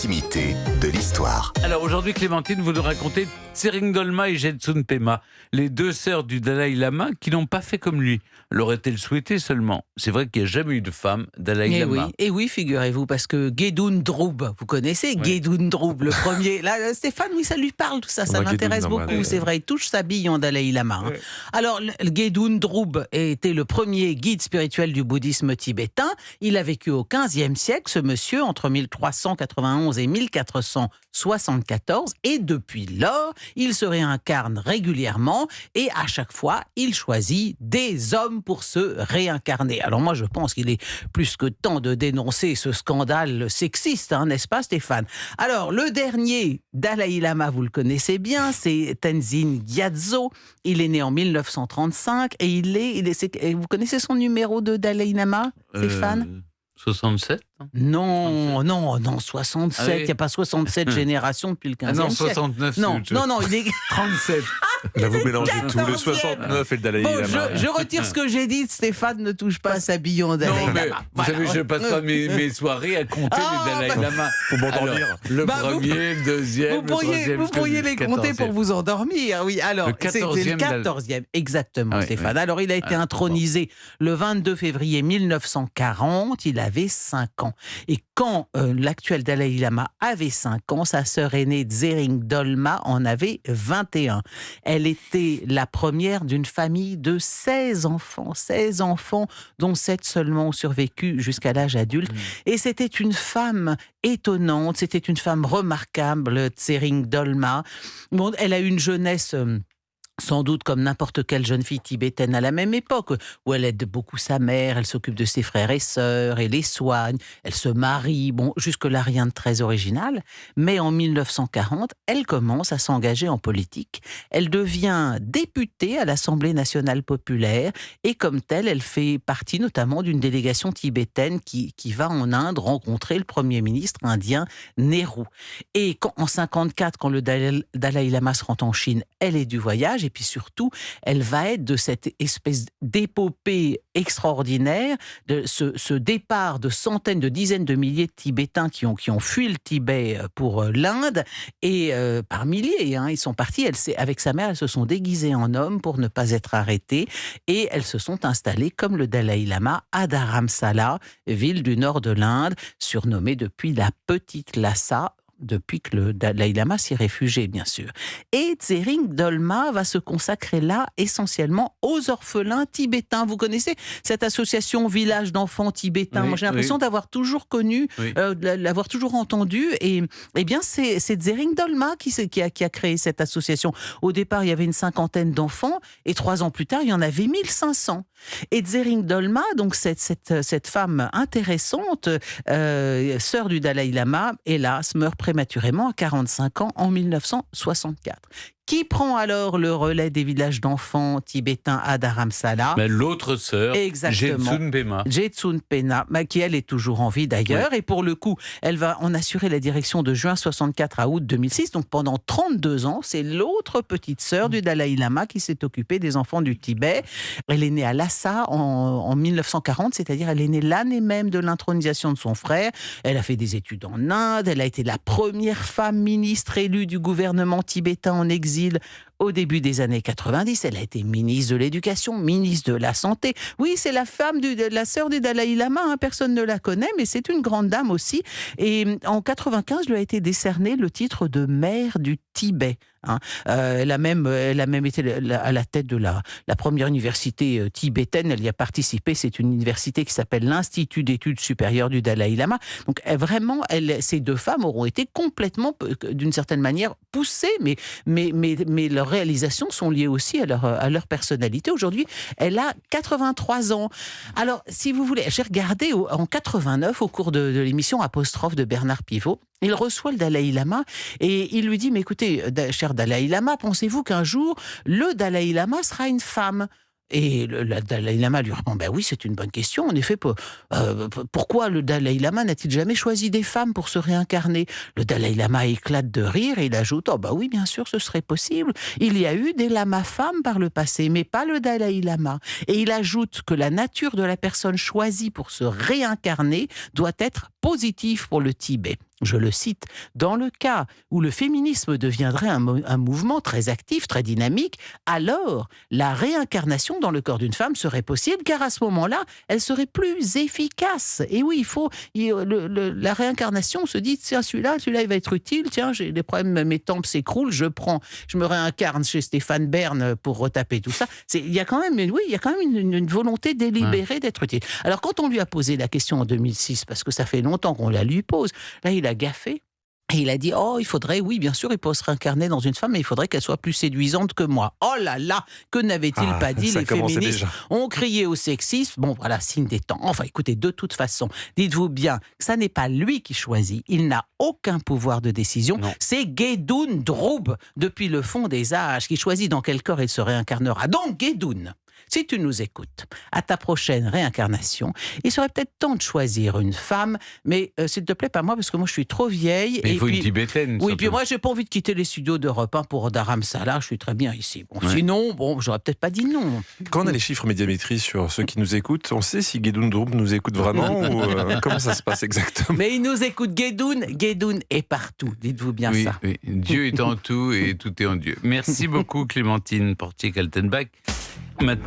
l'intimité de l'histoire. Alors aujourd'hui, Clémentine, vous nous racontez Tsering Dolma et Jetsun Pema, les deux sœurs du Dalai Lama qui n'ont pas fait comme lui. L'aurait-elle souhaité seulement. C'est vrai qu'il n'y a jamais eu de femme Dalai Lama. Et oui, figurez-vous, parce que Gedun Droub, vous connaissez Gedun Droub, le premier. Là, Stéphane, oui, ça lui parle, tout ça, ça m'intéresse beaucoup. C'est vrai, il touche sa bille en Dalai Lama. Hein. Alors, Gedun Droub était le premier guide spirituel du bouddhisme tibétain. Il a vécu au XVe siècle, ce monsieur, entre 1391 et 1474. Et depuis lors, il se réincarne régulièrement et à chaque fois, il choisit des hommes pour se réincarner. Alors moi, je pense qu'il est plus que temps de dénoncer ce scandale sexiste, hein, n'est-ce pas Stéphane ? Alors, le dernier Dalai Lama, vous le connaissez bien, c'est Tenzin Gyatso. Il est né en 1935 et vous connaissez son numéro de Dalai Lama, Stéphane ? 67 Non, 67, il n'y a pas 67 générations depuis le 15e non, siècle. 69, non, il est 37. Là, vous mélangez tout, le 69 et le Dalai Lama. Je retire ce que j'ai dit, Stéphane ne touche pas sa bille en Dalai Lama. Vous savez, je passe pas mes soirées à compter les Dalai Lama. Pour m'endormir. Le premier, le deuxième, le troisième. Vous pourriez les compter pour vous endormir, oui. Alors, c'est le 14e, exactement, Stéphane. Alors, il a été intronisé le 22 février 1940, il avait 5 ans. Et quand l'actuel Dalai Lama avait 5 ans, sa sœur aînée Tsering Dolma en avait 21. Elle était la première d'une famille de 16 enfants, dont 7 seulement ont survécu jusqu'à l'âge adulte. Et c'était une femme étonnante, c'était une femme remarquable, Tsering Dolma. Bon, elle a eu une jeunesse... sans doute comme n'importe quelle jeune fille tibétaine à la même époque, où elle aide beaucoup sa mère, elle s'occupe de ses frères et sœurs, elle les soigne, elle se marie, bon, jusque-là rien de très original, mais en 1940, elle commence à s'engager en politique, elle devient députée à l'Assemblée nationale populaire, et comme telle, elle fait partie notamment d'une délégation tibétaine qui va en Inde rencontrer le Premier ministre indien Nehru. Et en 1954, quand le Dalai Lama se rend en Chine, elle est du voyage, et puis surtout, elle va être de cette espèce d'épopée extraordinaire, de ce départ de centaines, de dizaines de milliers de Tibétains qui ont fui le Tibet pour l'Inde, et par milliers, hein, ils sont partis, avec sa mère, elles se sont déguisées en hommes pour ne pas être arrêtées, et elles se sont installées, comme le Dalai Lama, à Dharamsala, ville du nord de l'Inde, surnommée depuis la Petite Lhasa, depuis que le Dalai Lama s'y réfugié, bien sûr. Et Tsering Dolma va se consacrer là essentiellement aux orphelins tibétains. Vous connaissez cette association Village d'enfants tibétains ? Moi, j'ai l'impression d'avoir toujours connu, l'avoir toujours entendu. Et bien, c'est Tsering Dolma qui a créé cette association. Au départ, il y avait une 50aine d'enfants, et 3 ans plus tard, il y en avait 1500. Et Tsering Dolma, donc cette femme intéressante, sœur du Dalai Lama, hélas, meurt prématurément à 45 ans en 1964. Qui prend alors le relais des villages d'enfants tibétains à Dharamsala ? L'autre sœur, Jetsun Pema. Jetsun Pema, qui elle est toujours en vie d'ailleurs, et pour le coup, elle va en assurer la direction de juin 64 à août 2006, donc pendant 32 ans, c'est l'autre petite sœur du Dalai Lama qui s'est occupée des enfants du Tibet. Elle est née à Lhasa en 1940, c'est-à-dire elle est née l'année même de l'intronisation de son frère. Elle a fait des études en Inde, elle a été la première femme ministre élue du gouvernement tibétain en exil au début des années 90. Elle a été ministre de l'Éducation, ministre de la Santé. Oui, c'est la femme de la sœur du Dalai Lama, hein, personne ne la connaît, mais c'est une grande dame aussi. Et en 95, lui a été décerné le titre de mère du Tibet. Hein. Elle a même été à la tête de la première université tibétaine. Elle y a participé. C'est une université qui s'appelle l'Institut d'études supérieures du Dalai Lama. Donc vraiment, ces 2 femmes auront été complètement, d'une certaine manière, poussées, mais leurs réalisations sont liées aussi à leur personnalité. Aujourd'hui, elle a 83 ans. Alors, si vous voulez, j'ai regardé en 89, au cours de l'émission Apostrophe de Bernard Pivot, il reçoit le Dalai Lama et il lui dit « Mais écoutez, cher Dalai Lama, pensez-vous qu'un jour, le Dalai Lama sera une femme ?» Et le Dalai Lama lui répond, ben oui, c'est une bonne question. En effet, pourquoi le Dalai Lama n'a-t-il jamais choisi des femmes pour se réincarner ? Le Dalai Lama éclate de rire et il ajoute, oh bah oui, bien sûr, ce serait possible. Il y a eu des lamas femmes par le passé, mais pas le Dalai Lama. Et il ajoute que la nature de la personne choisie pour se réincarner doit être positive pour le Tibet. Je le cite, « Dans le cas où le féminisme deviendrait un mouvement très actif, très dynamique, alors la réincarnation dans le corps d'une femme serait possible, car à ce moment-là, elle serait plus efficace. » Et oui, la réincarnation, on se dit, tiens, celui-là, il va être utile, tiens, j'ai des problèmes, mes tempes s'écroulent, je me réincarne chez Stéphane Bern pour retaper tout ça. Il y a quand même une volonté délibérée d'être utile. Alors, quand on lui a posé la question en 2006, parce que ça fait longtemps qu'on la lui pose, là, il a gaffé. Et il a dit, il faudrait, oui, bien sûr, il peut se réincarner dans une femme, mais il faudrait qu'elle soit plus séduisante que moi. Oh là là, que n'avait-il pas dit, les féministes ont crié au sexisme. Bon, voilà, signe des temps. Enfin, écoutez, de toute façon, dites-vous bien que ça n'est pas lui qui choisit. Il n'a aucun pouvoir de décision. Non. C'est Guédoun Droub, depuis le fond des âges, qui choisit dans quel corps il se réincarnera. Donc, Guédoun, si tu nous écoutes, à ta prochaine réincarnation, il serait peut-être temps de choisir une femme, mais s'il te plaît, pas moi, parce que moi je suis trop vieille. Mais il faut une tibétaine. Oui, puis moi j'ai pas envie de quitter les studios d'Europe 1 pour Dharamsala, je suis très bien ici. Bon, ouais. Sinon, j'aurais peut-être pas dit non. Quand on a les chiffres médiamétrie sur ceux qui nous écoutent, on sait si Guédoun Droub nous écoute vraiment ou comment ça se passe exactement? Mais il nous écoute, Guédoun est partout, dites-vous bien ça. Oui. Dieu est en tout et tout est en Dieu. Merci beaucoup Clémentine Portier-Kaltenbach. Maintenant,